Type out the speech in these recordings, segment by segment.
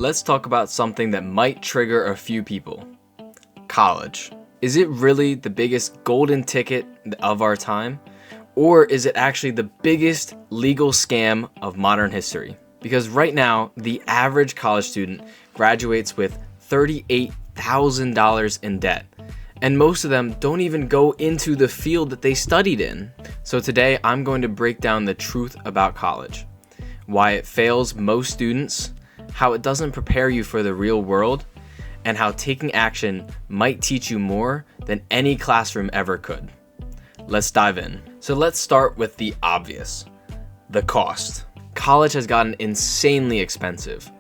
Let's talk about something that might trigger a few people. College. Is it really the biggest golden ticket of our time? Or is it actually the biggest legal scam of modern history? Because right now, the average college student graduates with $38,000 in debt. And most of them don't even go into the field that they studied in. So today, I'm going to break down the truth about college. Why it fails most students, how it doesn't prepare you for the real world, and how taking action might teach you more than any classroom ever could. Let's dive in. So let's start with the obvious, the cost. College has gotten insanely expensive.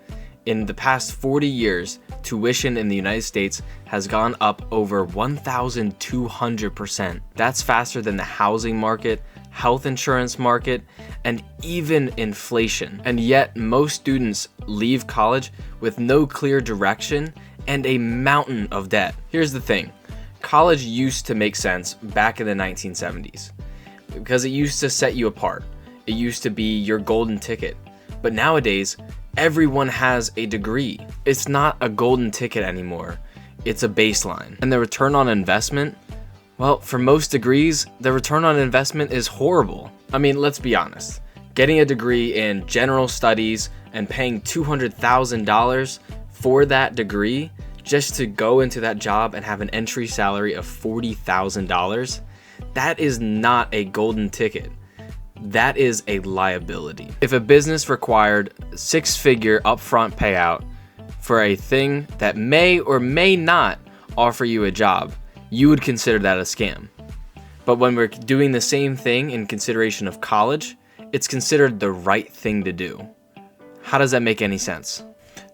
In the past 40 years, tuition in the United States has gone up over 1,200%. That's faster than the housing market, health insurance market, and even inflation. And yet, most students leave college with no clear direction and a mountain of debt. Here's the thing. College used to make sense back in the 1970s because it used to set you apart. It used to be your golden ticket. But nowadays, everyone has a degree. It's not a golden ticket anymore. It's a baseline. And the return on investment, well, for most degrees, the return on investment is horrible. I mean, let's be honest. Getting a degree in general studies and paying $200,000 for that degree just to go into that job and have an entry salary of $40,000, that is not a golden ticket. That is a liability. If a business required six-figure upfront payout for a thing that may or may not offer you a job, you would consider that a scam. But when we're doing the same thing in consideration of college, it's considered the right thing to do. How does that make any sense?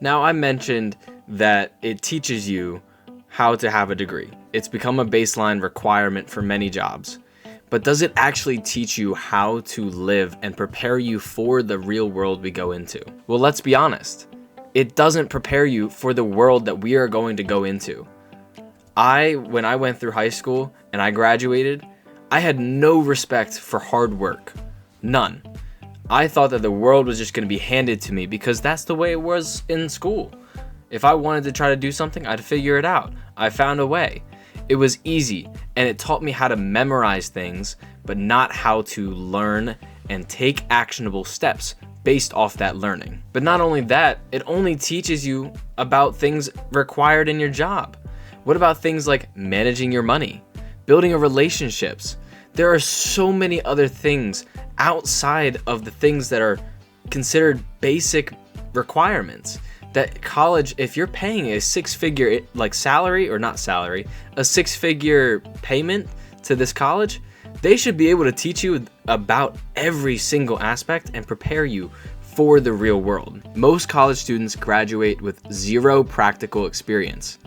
Now, I mentioned that it teaches you how to have a degree. It's become a baseline requirement for many jobs. But does it actually teach you how to live and prepare you for the real world we go into? Well, let's be honest. It doesn't prepare you for the world that we are going to go into. When I went through high school and I graduated, I had no respect for hard work. None. I thought that the world was just going to be handed to me because that's the way it was in school. If I wanted to try to do something, I'd figure it out. I found a way. It was easy, and it taught me how to memorize things, but not how to learn and take actionable steps based off that learning. But not only that, it only teaches you about things required in your job. What about things like managing your money, building relationships? There are so many other things outside of the things that are considered basic requirements that college, if you're paying a six-figure a six-figure payment to this college, they should be able to teach you about every single aspect and prepare you for the real world. Most college students graduate with zero practical experience.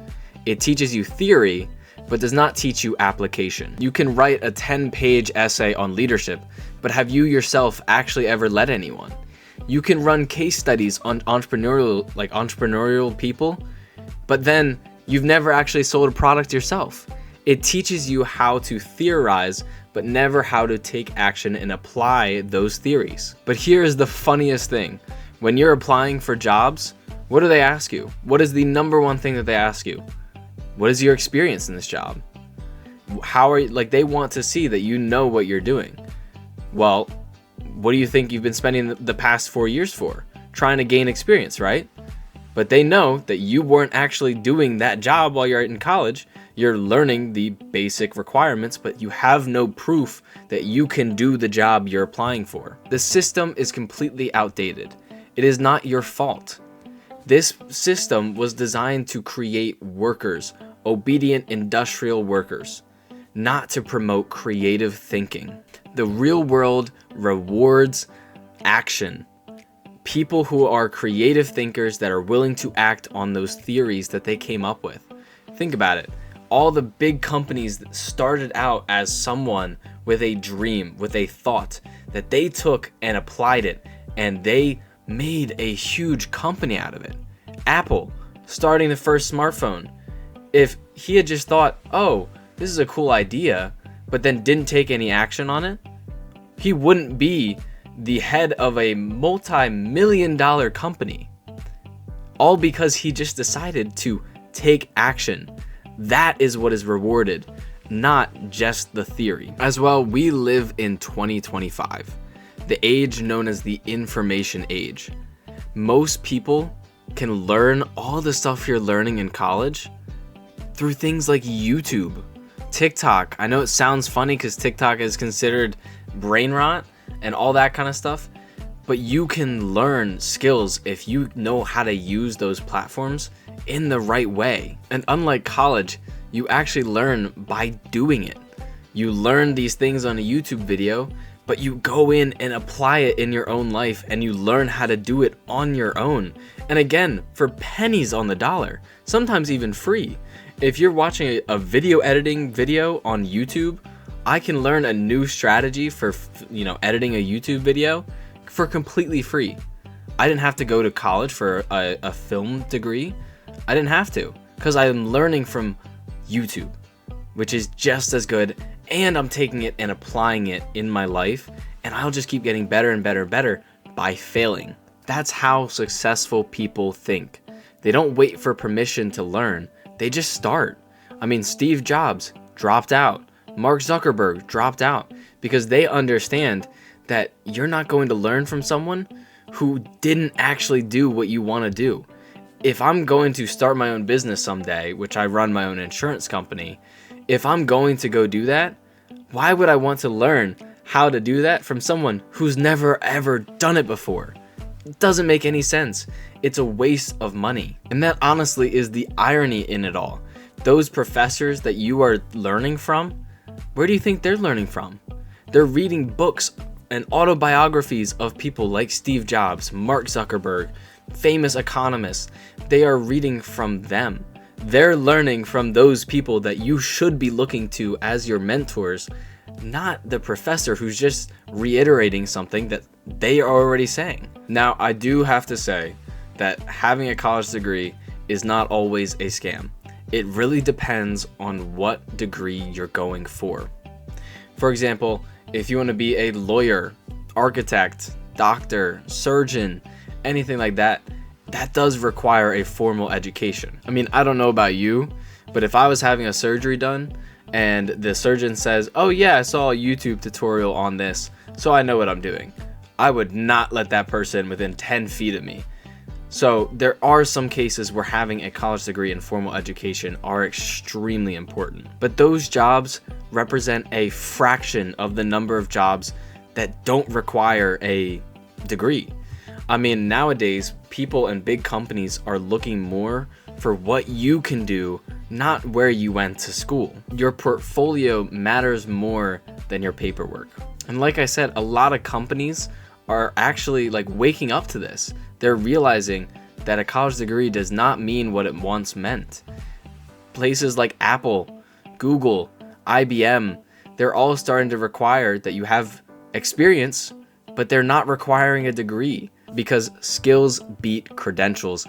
It teaches you theory, but does not teach you application. You can write a 10-page essay on leadership, but have you yourself actually ever led anyone? You can run case studies on entrepreneurial people, but then you've never actually sold a product yourself. It teaches you how to theorize, but never how to take action and apply those theories. But here's the funniest thing. When you're applying for jobs, what do they ask you? What is the number one thing that they ask you? What is your experience in this job? How are you, they want to see that you know what you're doing. Well, what do you think you've been spending the past 4 years for? Trying to gain experience, right? But they know that you weren't actually doing that job while you're in college. You're learning the basic requirements, but you have no proof that you can do the job you're applying for. The system is completely outdated. It is not your fault. This system was designed to create workers, obedient industrial workers, not to promote creative thinking. The real world rewards action. People who are creative thinkers that are willing to act on those theories that they came up with. Think about it. All the big companies that started out as someone with a dream, with a thought that they took and applied it, and they made a huge company out of it. Apple, starting the first smartphone. If he had just thought, oh, this is a cool idea, but then didn't take any action on it, he wouldn't be the head of a multi-million-dollar company. all because he just decided to take action. That is what is rewarded, not just the theory. As well, we live in 2025, the age known as the information age. Most people can learn all the stuff you're learning in college through things like YouTube, TikTok. I know it sounds funny because TikTok is considered brain rot and all that kind of stuff, but you can learn skills if you know how to use those platforms in the right way. And unlike college, you actually learn by doing it. You learn these things on a YouTube video, but you go in and apply it in your own life, and you learn how to do it on your own. And again, for pennies on the dollar, sometimes even free. If you're watching a video editing video on YouTube, I can learn a new strategy for, editing a YouTube video for completely free. I didn't have to go to college for a film degree. I didn't have to, because I'm learning from YouTube, which is just as good, and I'm taking it and applying it in my life, and I'll just keep getting better and better and better by failing. That's how successful people think. They don't wait for permission to learn. They just start. I mean, Steve Jobs dropped out. Mark Zuckerberg dropped out because they understand that you're not going to learn from someone who didn't actually do what you want to do. If I'm going to start my own business someday, which I run my own insurance company, if I'm going to go do that, why would I want to learn how to do that from someone who's never ever done it before? It doesn't make any sense. It's a waste of money. And that honestly is the irony in it all. Those professors that you are learning from, where do you think they're learning from? They're reading books and autobiographies of people like Steve Jobs, Mark Zuckerberg, famous economists. They are reading from them. They're learning from those people that you should be looking to as your mentors, not the professor who's just reiterating something that they are already saying. Now, I do have to say that having a college degree is not always a scam. It really depends on what degree you're going for. For example, if you want to be a lawyer, architect, doctor, surgeon, anything like that, that does require a formal education. I mean, I don't know about you, but if I was having a surgery done and the surgeon says, "Oh yeah, I saw a YouTube tutorial on this, so I know what I'm doing," I would not let that person within 10 feet of me. So there are some cases where having a college degree and formal education are extremely important. But those jobs represent a fraction of the number of jobs that don't require a degree. I mean, nowadays, people and big companies are looking more for what you can do, not where you went to school. Your portfolio matters more than your paperwork. And like I said, a lot of companies are actually waking up to this. They're realizing that a college degree does not mean what it once meant. Places like Apple, Google, IBM, they're all starting to require that you have experience, but they're not requiring a degree because skills beat credentials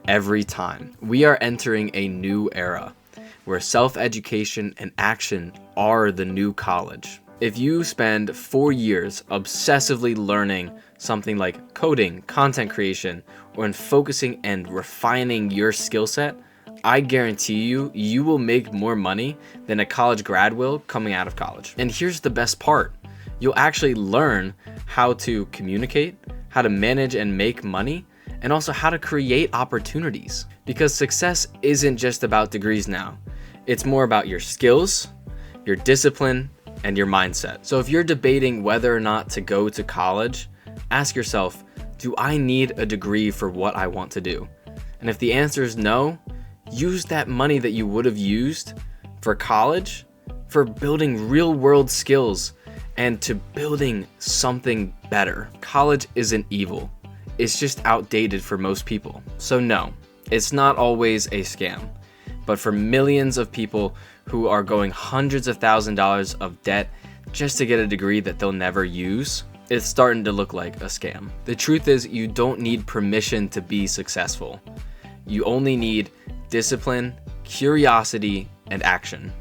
every time. We are entering a new era where self-education and action are the new college. If you spend 4 years obsessively learning something like coding, content creation, or in focusing and refining your skill set, I guarantee you, you will make more money than a college grad will coming out of college. And here's the best part. You'll actually learn how to communicate, how to manage and make money, and also how to create opportunities. Because success isn't just about degrees now. It's more about your skills, your discipline, and your mindset. So if you're debating whether or not to go to college, ask yourself, do I need a degree for what I want to do? And if the answer is no, use that money that you would have used for college for building real world skills and to building something better. College isn't evil. It's just outdated for most people. So no, it's not always a scam. But for millions of people who are going hundreds of $1,000s of debt just to get a degree that they'll never use, it's starting to look like a scam. The truth is, you don't need permission to be successful. You only need discipline, curiosity, and action.